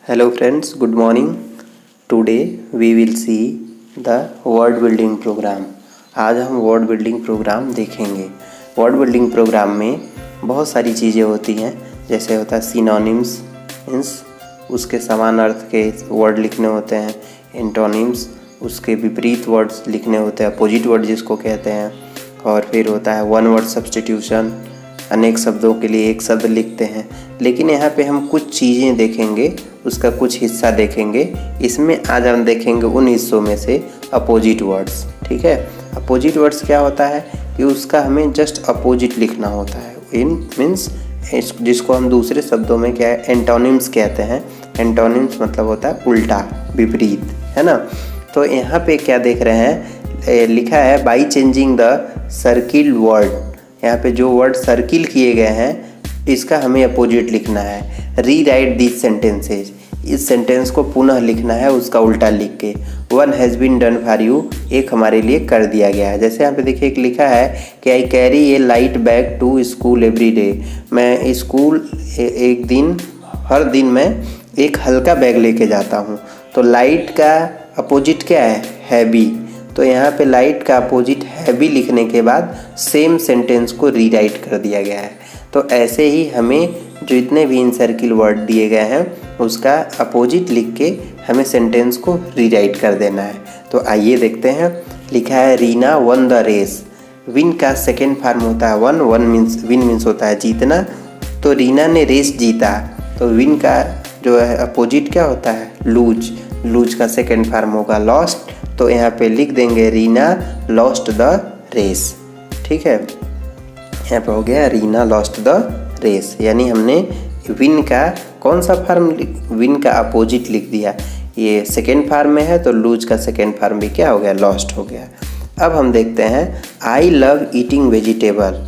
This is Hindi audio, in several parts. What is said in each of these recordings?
Hello friends, good morning. Today we will see the word building program. आज हम वर्ड बिल्डिंग प्रोग्राम देखेंगे। वर्ड बिल्डिंग प्रोग्राम में बहुत सारी चीज़ें होती हैं, जैसे होता है सिनोनिम्स, मीन्स उसके समान अर्थ के वर्ड लिखने होते हैं, एंटोनिम्स उसके विपरीत वर्ड्स लिखने होते हैं, अपोजिट वर्ड जिसको कहते हैं, और फिर होता है वन वर्ड सब्स्टिट्यूशन, अनेक शब्दों के लिए एक शब्द लिखते हैं। लेकिन यहाँ पे हम कुछ चीज़ें देखेंगे, उसका कुछ हिस्सा देखेंगे। इसमें आज हम देखेंगे उन हिस्सों में से अपोजिट वर्ड्स। ठीक है, अपोजिट वर्ड्स क्या होता है कि उसका हमें जस्ट अपोजिट लिखना होता है। इन मीन्स जिसको हम दूसरे शब्दों में क्या है एंटोनिम्स कहते हैं। एंटोनिम्स मतलब होता है उल्टा, विपरीत, है ना। तो यहाँ पे क्या देख रहे हैं, लिखा है by changing the circle word. यहाँ पे जो वर्ड सर्किल किए गए हैं इसका हमें अपोजिट लिखना है। री राइट दिस सेंटेंसेज, इस सेंटेंस को पुनः लिखना है उसका उल्टा लिख के। One has been done for you, एक हमारे लिए कर दिया गया है। जैसे यहाँ पे देखिए एक लिखा है कि I carry a light bag to school every day. मैं स्कूल एक दिन, हर दिन मैं एक हल्का बैग लेके जाता हूँ। तो लाइट का अपोजिट क्या है, हैवी। तो यहाँ पे लाइट का अपोजिट हैवी लिखने के बाद सेम सेंटेंस को रीराइट कर दिया गया है। तो ऐसे ही हमें जो इतने भी इन सर्किल वर्ड दिए गए हैं उसका अपोजिट लिख के हमें सेंटेंस को रीराइट कर देना है। तो आइए देखते हैं। लिखा है Reena won the race. Win का सेकेंड फॉर्म होता है वन, विन मीन्स होता है जीतना। तो रीना ने रेस जीता। तो विन का जो है अपोजिट क्या होता है, लूज। लूज का सेकेंड फॉर्म होगा लॉस्ट। तो यहाँ पे लिख देंगे रीना लॉस्ट द रेस। ठीक है, यहाँ पे हो गया रीना लॉस्ट द रेस, यानी हमने विन का कौन सा फॉर्म, विन का अपोजिट लिख दिया। ये सेकेंड फॉर्म में है तो लूज का सेकेंड फॉर्म भी क्या हो गया, लॉस्ट हो गया। अब हम देखते हैं आई लव ईटिंग वेजिटेबल।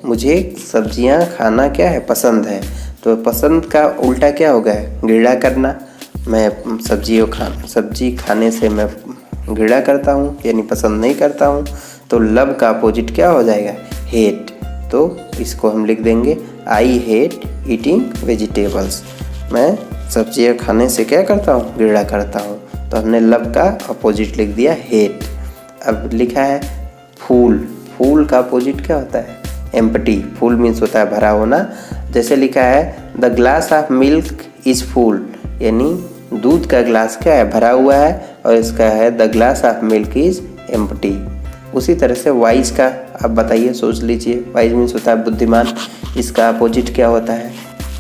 मुझे सब्जियां खाना क्या है, पसंद है। तो पसंद का उल्टा क्या हो गया, घृणा करना। मैं सब्जी खाने से मैं घृणा करता हूँ, यानी पसंद नहीं करता हूँ। तो लव का अपोजिट क्या हो जाएगा, हेट। तो इसको हम लिख देंगे आई हेट ईटिंग वेजिटेबल्स। मैं सब्जियाँ खाने से क्या करता हूँ, घृणा करता हूँ। तो हमने लव का अपोजिट लिख दिया हेट। अब लिखा है फूल। फूल का अपोजिट क्या होता है, एम्प्टी। फूल मीन्स होता है भरा होना। जैसे लिखा है the glass of milk is full, यानी दूध का ग्लास क्या है, भरा हुआ है। और इसका है the glass of milk is empty. उसी तरह से वाइज का आप बताइए, सोच लीजिए। वाइज मीन्स होता है बुद्धिमान, इसका अपोजिट क्या होता है।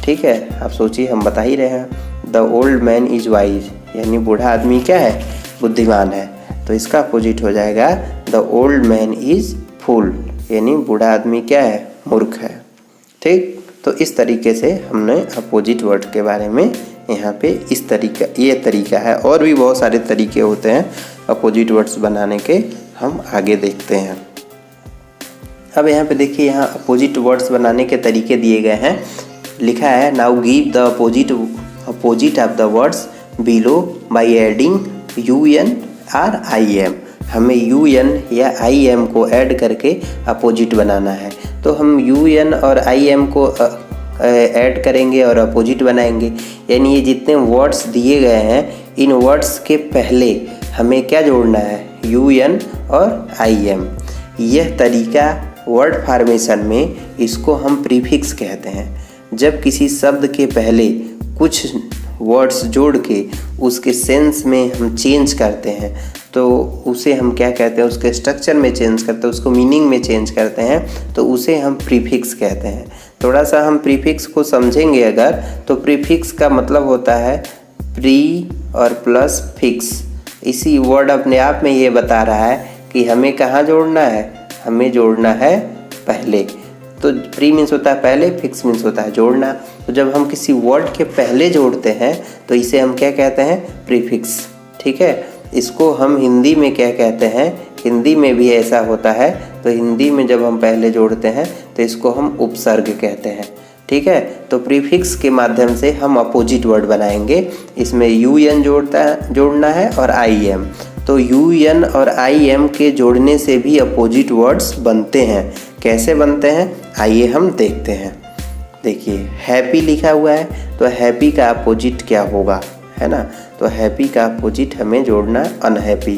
ठीक है, आप सोचिए, हम बता ही रहे हैं। The old man is wise, यानी बूढ़ा आदमी क्या है, बुद्धिमान है। तो इसका अपोजिट हो जाएगा द ओल्ड मैन इज़ फूल, यानी बूढ़ा आदमी क्या है, मूर्ख है। ठीक, तो इस तरीके से हमने अपोजिट वर्ड के बारे में यहाँ पे इस तरीका, ये तरीका है। और भी बहुत सारे तरीके होते हैं अपोजिट वर्ड्स बनाने के, हम आगे देखते हैं। अब यहाँ पे देखिए, यहाँ अपोजिट वर्ड्स बनाने के तरीके दिए गए हैं। लिखा है now give the opposite of the words below by adding UN और IM। हमें UN या IM को ऐड करके अपोजिट बनाना है। तो हम UN और IM को ऐड करेंगे और अपोजिट बनाएंगे। यानी ये जितने वर्ड्स दिए गए हैं इन वर्ड्स के पहले हमें क्या जोड़ना है, UN और IM। यह तरीका वर्ड फॉर्मेशन में, इसको हम प्रीफिक्स कहते हैं। जब किसी शब्द के पहले कुछ वर्ड्स जोड़ के उसके सेंस में हम चेंज करते हैं तो उसे हम क्या कहते हैं, उसके स्ट्रक्चर में चेंज करते हैं, उसको मीनिंग में चेंज करते हैं, तो उसे हम प्रीफिक्स कहते हैं। थोड़ा सा हम प्रीफिक्स को समझेंगे अगर, तो प्रीफिक्स का मतलब होता है प्री और प्लस फिक्स। इसी वर्ड अपने आप में ये बता रहा है कि हमें कहाँ जोड़ना है, हमें जोड़ना है पहले। तो प्री मीन्स होता है पहले, फिक्स मीन्स होता है जोड़ना। तो जब हम किसी वर्ड के पहले जोड़ते हैं तो इसे हम क्या कहते हैं, प्रीफिक्स। ठीक है, इसको हम हिंदी में क्या कहते हैं, हिंदी में भी ऐसा होता है। तो हिंदी में जब हम पहले जोड़ते हैं तो इसको हम उपसर्ग कहते हैं। ठीक है, तो प्रीफिक्स के माध्यम से हम अपोजिट वर्ड बनाएंगे। इसमें UN जोड़ना है और IM। तो UN और IM के जोड़ने से भी अपोजिट वर्ड्स बनते हैं। कैसे बनते हैं, आइए हम देखते हैं। देखिए हैप्पी लिखा हुआ है, तो हैप्पी का अपोजिट क्या होगा, है ना। तो हैप्पी का अपोजिट हमें जोड़ना अनहैप्पी।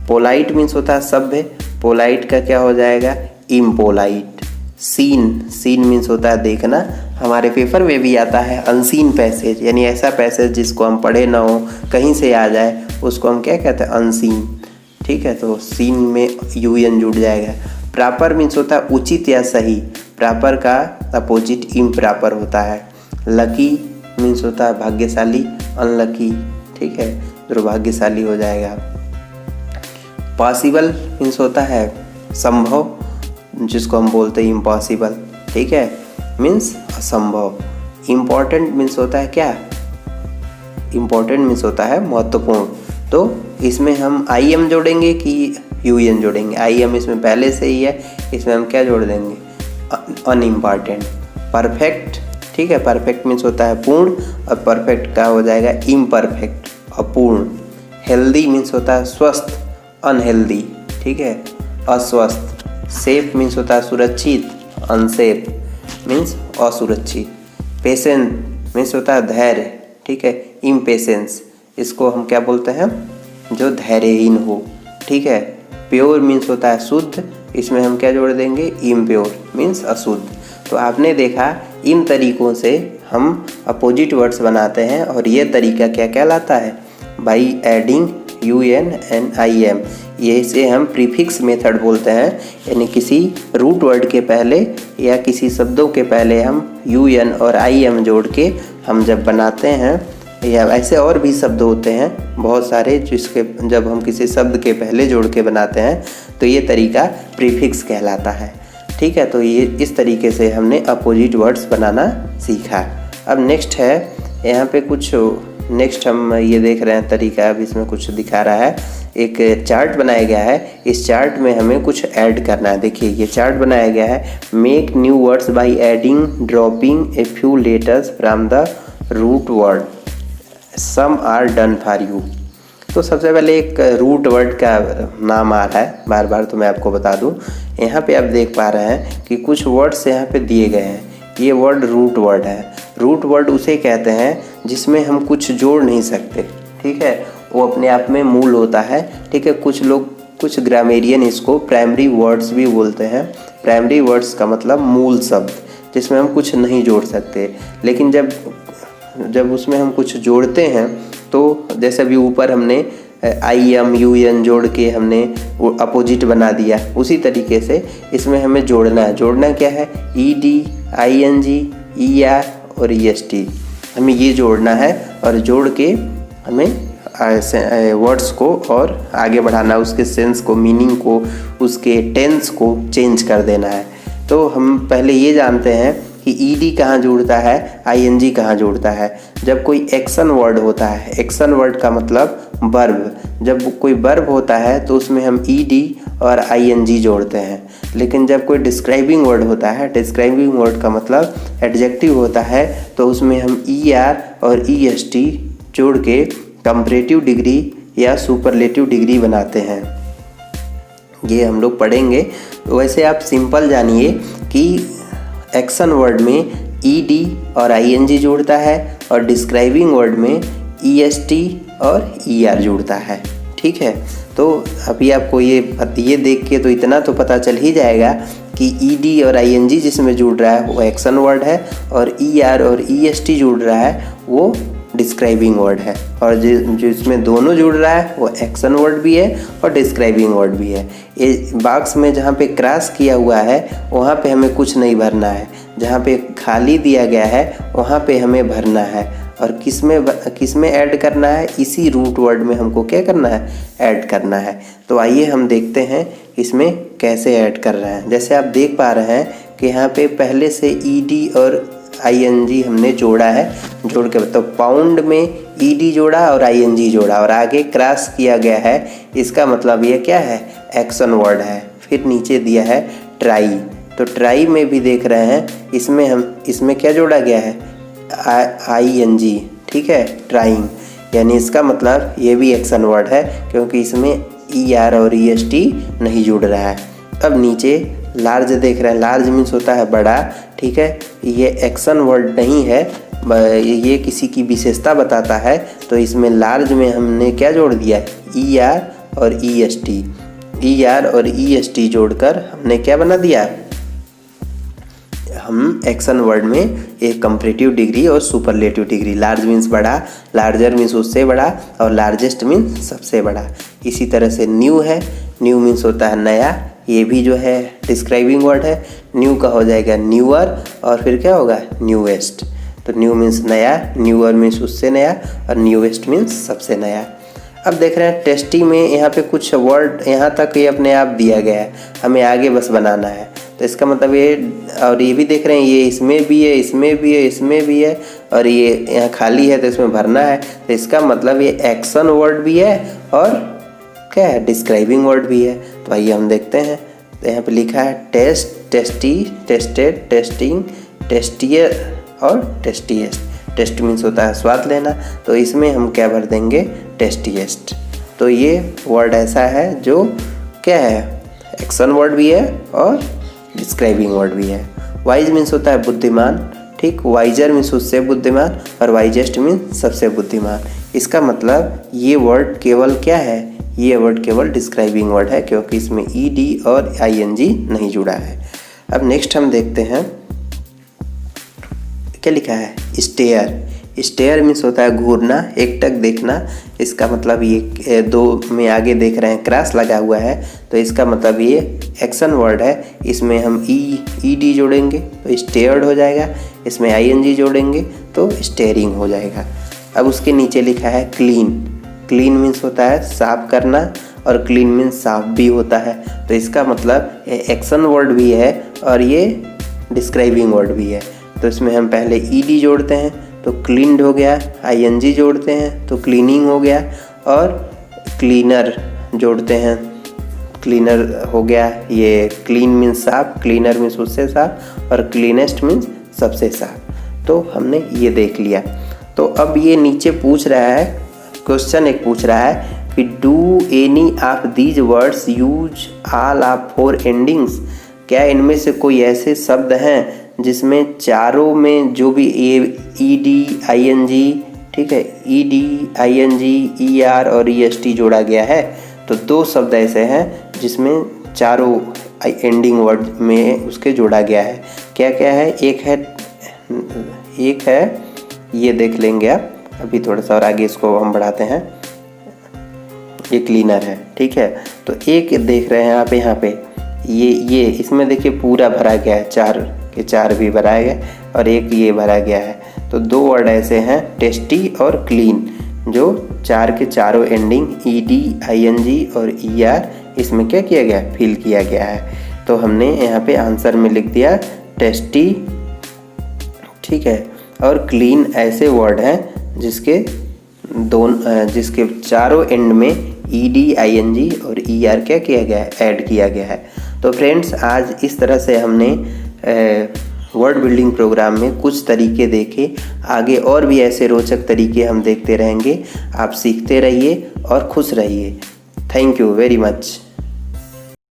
पोलाइट मीन्स होता है सभ्य, पोलाइट का क्या हो जाएगा, इम्पोलाइट। सीन मीन्स होता है देखना, हमारे पेपर में भी आता है अनसीन पैसेज, यानी ऐसा पैसेज जिसको हम पढ़े ना हो, कहीं से आ जाए, उसको हम क्या कहते हैं, अनसीन। ठीक है, तो सीन में यूएन जुड़ जाएगा। प्रॉपर मीन्स होता है उचित या सही, प्रॉपर का अपोजिट इम्प्रॉपर होता है। लकी मीन्स होता है भाग्यशाली, अनलकी, ठीक है, दुर्भाग्यशाली हो जाएगा। पॉसिबल मीन्स होता है संभव, जिसको हम बोलते हैं इम्पॉसिबल, ठीक है, मीन्स असंभव। इम्पॉर्टेंट मीन्स होता है क्या, इम्पॉर्टेंट मीन्स होता है महत्वपूर्ण। तो इसमें हम आई एम जोड़ेंगे कि यू एन जोड़ेंगे, आई एम इसमें पहले से ही है, इसमें हम क्या जोड़ देंगे, अनइम्पॉर्टेंट। परफेक्ट, ठीक है, परफेक्ट मीन्स होता है पूर्ण, और परफेक्ट का हो जाएगा इम्परफेक्ट, अपूर्ण। हेल्दी मीन्स होता है स्वस्थ, अनहेल्दी, ठीक है, अस्वस्थ। सेफ मीन्स होता है सुरक्षित, अनसेफ मीन्स असुरक्षित। पेशेंट मीन्स होता है धैर्य, ठीक है, इम्पेशेंस, इसको हम क्या बोलते हैं, जो धैर्यहीन हो, ठीक है। प्योर मीन्स होता है शुद्ध, इसमें हम क्या जोड़ देंगे, इम्प्योर मीन्स अशुद्ध। तो आपने देखा इन तरीकों से हम अपोजिट वर्ड्स बनाते हैं, और ये तरीका क्या कहलाता है, by adding U N and I M. ये इसे हम प्रीफिक्स मेथड बोलते हैं, यानी किसी रूट वर्ड के पहले या किसी शब्दों के पहले हम यू एन और आई एम जोड़ के हम जब बनाते हैं, या ऐसे और भी शब्द होते हैं बहुत सारे जिसके जब हम किसी शब्द के पहले जोड़ के बनाते हैं, तो ये तरीका प्रीफिक्स कहलाता है, ठीक है। तो ये इस तरीके से हमने अपोजिट वर्ड्स बनाना सीखा। अब नेक्स्ट है यहाँ पे कुछ, नेक्स्ट हम ये देख रहे हैं तरीका, अब इसमें कुछ दिखा रहा है, एक चार्ट बनाया गया है, इस चार्ट में हमें कुछ ऐड करना है। देखिए ये चार्ट बनाया गया है, make new words by adding dropping a few letters from the root word, some are done for you. तो सबसे पहले एक रूट वर्ड का नाम आ रहा है, बार बार तो मैं आपको बता दूं, यहाँ पे आप देख पा रहे हैं कि कुछ वर्ड्स यहाँ पे दिए गए हैं, ये वर्ड रूट वर्ड है। रूट वर्ड उसे कहते हैं जिसमें हम कुछ जोड़ नहीं सकते, ठीक है, वो अपने आप में मूल होता है, ठीक है। कुछ लोग, कुछ ग्रामेरियन इसको प्राइमरी वर्ड्स भी बोलते हैं। प्राइमरी वर्ड्स का मतलब मूल शब्द, जिसमें हम कुछ नहीं जोड़ सकते, लेकिन जब उसमें हम कुछ जोड़ते हैं, तो जैसे अभी ऊपर हमने आई एम यू एन जोड़ के हमने वो अपोजिट बना दिया, उसी तरीके से इसमें हमें जोड़ना है। जोड़ना क्या है, E D, I N G, E R और ई एस टी, हमें ये जोड़ना है, और जोड़ के हमें वर्ड्स को और आगे बढ़ाना, उसके सेंस को, मीनिंग को, उसके टेंस को चेंज कर देना है। तो हम पहले ये जानते हैं कि ईडी कहाँ जुड़ता है, आईएनजी कहाँ जुड़ता है। जब कोई एक्शन वर्ड होता है, एक्शन वर्ड का मतलब वर्ब, जब कोई वर्ब होता है तो उसमें हम ईडी और आईएनजी जोड़ते हैं। लेकिन जब कोई डिस्क्राइबिंग वर्ड होता है, डिस्क्राइबिंग वर्ड का मतलब एडजेक्टिव होता है, तो उसमें हम ईआर और ईएसटी जोड़ के कंपैरेटिव डिग्री या सुपरलेटिव डिग्री बनाते हैं। ये हम लोग पढ़ेंगे। वैसे आप सिंपल जानिए कि एक्शन वर्ड में ईडी और आईएनजी जुड़ता है, और डिस्क्राइबिंग वर्ड में ईएसटी और ईआर जुड़ता है, ठीक है। तो अभी आपको ये देख के तो इतना तो पता चल ही जाएगा कि ईडी और आईएनजी जिसमें जुड़ रहा है वो एक्शन वर्ड है, और ईआर और ईएसटी जुड़ रहा है वो डिस्क्राइबिंग वर्ड है, और जिसमें दोनों जुड़ रहा है वो एक्शन वर्ड भी है और डिस्क्राइबिंग वर्ड भी है। ये बॉक्स में जहाँ पे क्रॉस किया हुआ है वहाँ पे हमें कुछ नहीं भरना है, जहाँ पे खाली दिया गया है वहाँ पे हमें भरना है। और किसमें ऐड करना है, इसी रूट वर्ड में हमको क्या करना है, ऐड करना है। तो आइए हम देखते हैं इसमें कैसे ऐड कर रहे हैं। जैसे आप देख पा रहे हैं कि यहाँ पे पहले से ईडी और आईएनजी हमने जोड़ा है, जोड़ के तो पाउंड में ईडी जोड़ा और आईएनजी जोड़ा, और आगे क्रॉस किया गया है, इसका मतलब ये क्या है, एक्शन वर्ड है। फिर नीचे दिया है ट्राई, तो ट्राई में भी देख रहे हैं इसमें क्या जोड़ा गया है, आईएनजी, ठीक है, ट्राइंग, यानी इसका मतलब ये भी एक्शन वर्ड है क्योंकि इसमें ईआर और ईएसटी नहीं जुड़ रहा है। अब नीचे लार्ज देख रहे हैं, लार्ज मीन्स होता है बड़ा, ठीक है। ये एक्शन वर्ड नहीं है, ये किसी की विशेषता बताता है। तो इसमें लार्ज में हमने क्या जोड़ दिया है, ER और EST, ER और EST जोड़कर हमने क्या बना दिया, हम एक्शन वर्ड में एक कंपैरेटिव डिग्री और सुपरलेटिव डिग्री। लार्ज मीन्स बड़ा, लार्जर मीन्स उससे बड़ा, और लार्जेस्ट मीन्स सबसे बड़ा। इसी तरह से न्यू है, न्यू मीन्स होता है नया, ये भी जो है डिस्क्राइबिंग वर्ड है। न्यू का हो जाएगा न्यूअर, और फिर क्या होगा, न्यूएस्ट। तो न्यू मीन्स नया, न्यूअर मीन्स उससे नया, और न्यूएस्ट मीन्स सबसे नया। अब देख रहे हैं टेस्टी में यहाँ पे कुछ वर्ड यहाँ तक ये अपने आप दिया गया है, हमें आगे बस बनाना है। तो इसका मतलब ये, और ये भी देख रहे हैं ये इसमें भी है, इसमें भी है, इसमें भी है, और ये यहाँ खाली है तो इसमें भरना है। तो इसका मतलब ये एक्शन वर्ड भी है और क्या है, डिस्क्राइबिंग वर्ड भी है। तो आइए हम देखते हैं। तो यहाँ पे लिखा है taste, tasty, tasted, tasting, tastier और टेस्टीएस्ट। टेस्ट मीन्स होता है स्वाद लेना, तो इसमें हम क्या भर देंगे, टेस्टीएस्ट। तो ये वर्ड ऐसा है जो क्या है, एक्शन वर्ड भी है और डिस्क्राइबिंग वर्ड भी है। वाइज मीन्स होता है बुद्धिमान, ठीक। वाइजर मीन्स उससे बुद्धिमान, और वाइजेस्ट मीन्स सबसे बुद्धिमान। इसका मतलब ये वर्ड केवल क्या है, ये वर्ड केवल डिस्क्राइबिंग वर्ड है, क्योंकि इसमें ED और ING नहीं जुड़ा है। अब नेक्स्ट हम देखते हैं क्या लिखा है, स्टेयर। स्टेयर मीन्स होता है घूरना, एकटक देखना। इसका मतलब ये दो में आगे देख रहे हैं क्रॉस लगा हुआ है, तो इसका मतलब ये एक्शन वर्ड है। इसमें हम ED जोड़ेंगे तो स्टेयर्ड हो जाएगा, इसमें ING जोड़ेंगे तो स्टेयरिंग हो जाएगा। अब उसके नीचे लिखा है क्लीन। क्लीन मीन्स होता है साफ करना, और क्लीन मीन्स साफ भी होता है। तो इसका मतलब एक्शन वर्ड भी है और ये डिस्क्राइबिंग वर्ड भी है। तो इसमें हम पहले ED जोड़ते हैं तो क्लीन्ड हो गया, ING जोड़ते हैं तो क्लीनिंग हो गया, और क्लीनर जोड़ते हैं, क्लीनर हो गया। ये क्लीन मीन्स साफ, क्लीनर मीन्स उससे साफ, और क्लीनेस्ट मीन्स सबसे साफ। तो हमने ये देख लिया। तो अब ये नीचे पूछ रहा है, क्वेश्चन एक पूछ रहा है कि do any of these words use all of 4 endings. क्या इनमें से कोई ऐसे शब्द हैं जिसमें चारों में जो भी ED ING, ठीक है, ED ING ER और EST जोड़ा गया है। तो 2 शब्द ऐसे हैं जिसमें चारों एंडिंग वर्ड में उसके जोड़ा गया है। क्या क्या है, एक है ये देख लेंगे आप, अभी थोड़ा सा और आगे इसको हम बढ़ाते हैं। ये क्लीनर है, ठीक है। तो एक देख रहे हैं आप यहाँ पे, ये इसमें देखिए पूरा भरा गया है, 4 के 4 भी भरा गया, और एक ये भरा गया है। तो 2 वर्ड ऐसे हैं टेस्टी और क्लीन, जो 4 के चारों एंडिंग ED ING और ER इसमें क्या किया गया, फिल किया गया है। तो हमने यहाँ पे आंसर में लिख दिया टेस्टी, ठीक है। और क्लीन ऐसे वर्ड हैं जिसके चारों एंड में ED ING और ER क्या किया गया है, ऐड किया गया है। तो फ्रेंड्स, आज इस तरह से हमने वर्ड बिल्डिंग प्रोग्राम में कुछ तरीके देखे। आगे और भी ऐसे रोचक तरीके हम देखते रहेंगे। आप सीखते रहिए और खुश रहिए। Thank you very much.